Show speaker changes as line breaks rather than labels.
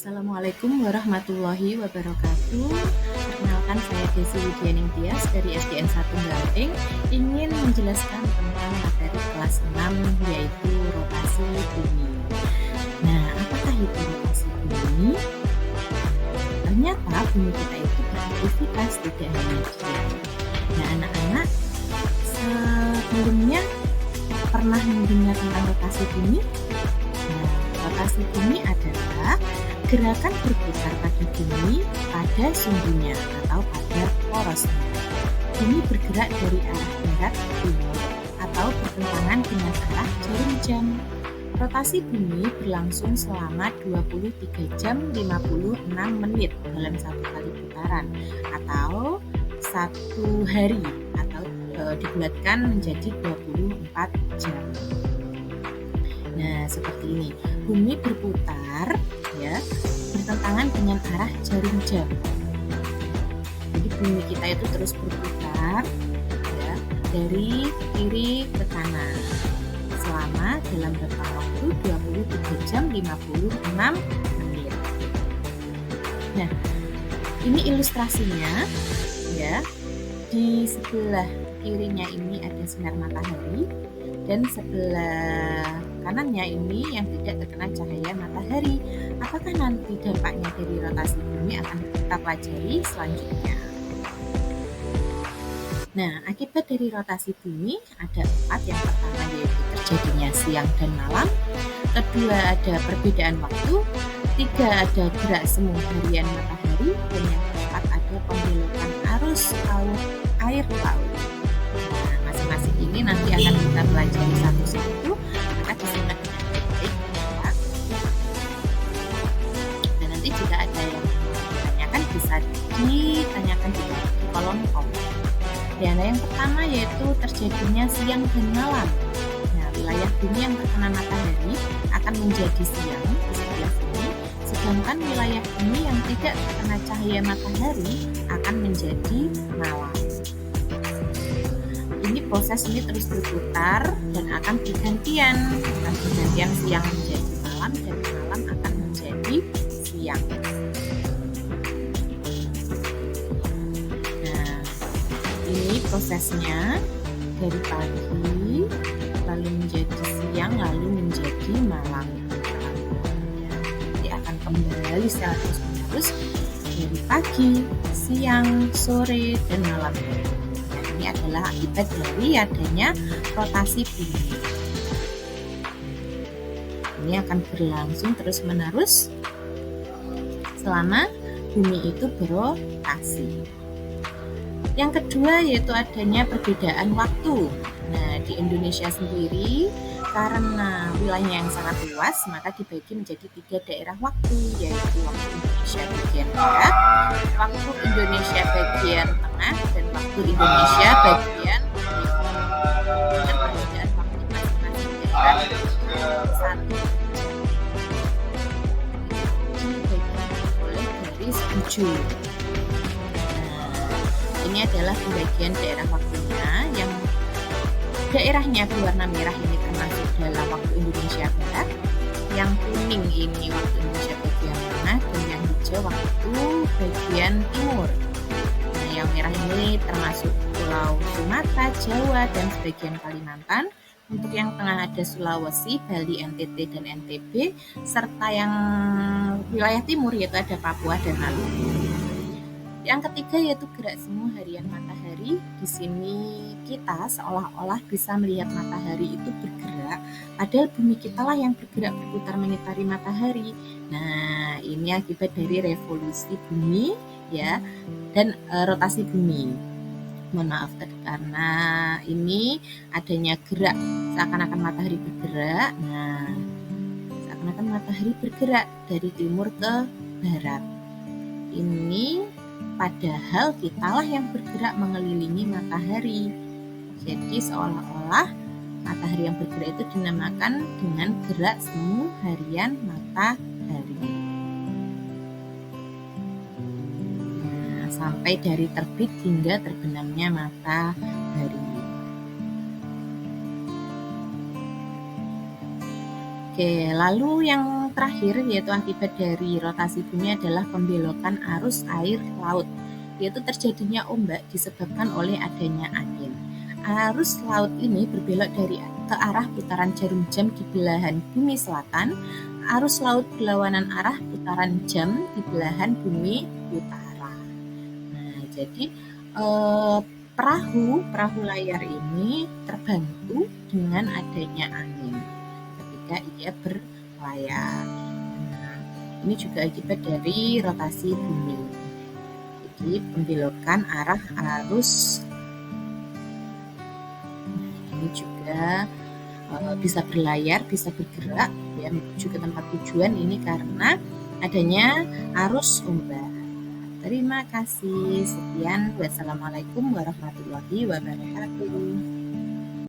Assalamualaikum warahmatullahi wabarakatuh. Perkenalkan, saya Desi Widianing Tias dari SDN 1 Gamping, ingin menjelaskan tentang materi kelas 6 yaitu rotasi bumi. Nah, apakah itu rotasi bumi? Ternyata bumi kita itu beraktivitas, tidak hanya diam. Nah, anak-anak sebelumnya pernah mendengar tentang rotasi bumi? Nah, rotasi bumi adalah gerakan berputar pada bumi pada sumbunya atau pada porosnya. Bumi bergerak dari arah barat ke timur atau bertentangan dengan arah jarum jam. Rotasi bumi berlangsung selama 23 jam 56 menit dalam satu kali putaran atau satu hari, atau dibulatkan menjadi 24 jam. Nah, seperti ini. Bumi berputar ya, bertentangan dengan arah jarum jam. Jadi bumi kita itu terus berputar ya, dari kiri ke kanan selama dalam rentang waktu 23 jam 56 menit. Nah, ini ilustrasinya ya. Di sebelah kirinya ini ada sinar matahari dan sebelah kanannya ini yang tidak terkena cahaya matahari. Apakah nanti dampaknya dari rotasi bumi akan kita pelajari selanjutnya. Nah, akibat dari rotasi bumi ada 4. Yang pertama yaitu terjadinya siang dan malam. Kedua, ada perbedaan waktu. 3, ada gerak semu harian matahari. Dan yang keempat, ada pembelokan arus air laut. Nah, masing-masing ini nanti akan kita pelajari satu-satu, maka disimak dengan baik-baik ya. Dan nanti jika ada yang ditanyakan bisa ditanyakan di kolom komen. Dan yang pertama yaitu terjadinya siang dan malam. Nah, wilayah bumi yang terkena matahari akan menjadi siang di sebelah sini, sedangkan wilayah bumi yang tidak terkena cahaya matahari akan menjadi malam. Proses ini terus berputar dan akan bergantian siang menjadi malam dan malam akan menjadi siang. Nah, ini prosesnya dari pagi lalu menjadi siang lalu menjadi malam. Nanti akan kembali secara terus-menerus dari pagi, siang, sore, dan malam. Ini adalah akibat dari adanya rotasi bumi. Ini akan berlangsung terus-menerus selama bumi itu berotasi. Yang kedua yaitu adanya perbedaan waktu. Nah, di Indonesia sendiri karena wilayahnya yang sangat luas, maka dibagi menjadi 3 daerah waktu, yaitu waktu Indonesia bagian barat, waktu Indonesia bagian tengah, dan waktu Indonesia bagian timur. Dengan perbedaan waktu masing-masing daerah satu dibagi oleh garis 7. Nah, ini adalah pembagian daerah waktunya. Yang daerahnya berwarna merah ini termasuk dalam waktu Indonesia Barat, yang kuning ini waktu Indonesia bagian tengah, dan yang hijau waktu bagian timur. Nah, yang merah ini termasuk Pulau Sumatera, Jawa, dan sebagian Kalimantan. Untuk yang tengah ada Sulawesi, Bali, NTT, dan NTB, serta yang wilayah timur yaitu ada Papua dan Maluku. Yang ketiga yaitu gerak semu harian matahari. Di sini kita seolah-olah bisa melihat matahari itu bergerak, padahal bumi kita lah yang bergerak berputar mengitari matahari. Nah, ini akibat dari revolusi bumi ya, dan rotasi bumi. Mohon maaf karena ini adanya gerak seakan-akan matahari bergerak. Nah, seakan-akan matahari bergerak dari timur ke barat. Ini padahal kitalah yang bergerak mengelilingi matahari. Jadi seolah-olah matahari yang bergerak itu dinamakan dengan gerak semu harian matahari. Nah, sampai dari terbit hingga terbenamnya matahari. Oke, lalu yang terakhir yaitu akibat dari rotasi bumi adalah pembelokan arus air laut, yaitu terjadinya ombak disebabkan oleh adanya angin. Arus laut ini berbelok dari ke arah putaran jarum jam di belahan bumi selatan, arus laut berlawanan arah putaran jam di belahan bumi utara. Nah, jadi perahu layar ini terbantu dengan adanya angin ketika ia berlayar. Nah, ini juga akibat dari rotasi bumi. Jadi pembelokan arah arus ini juga bisa berlayar, bisa bergerak ya menuju ke tempat tujuan ini karena adanya arus ombak. Terima kasih. Sekian. Wassalamualaikum warahmatullahi wabarakatuh.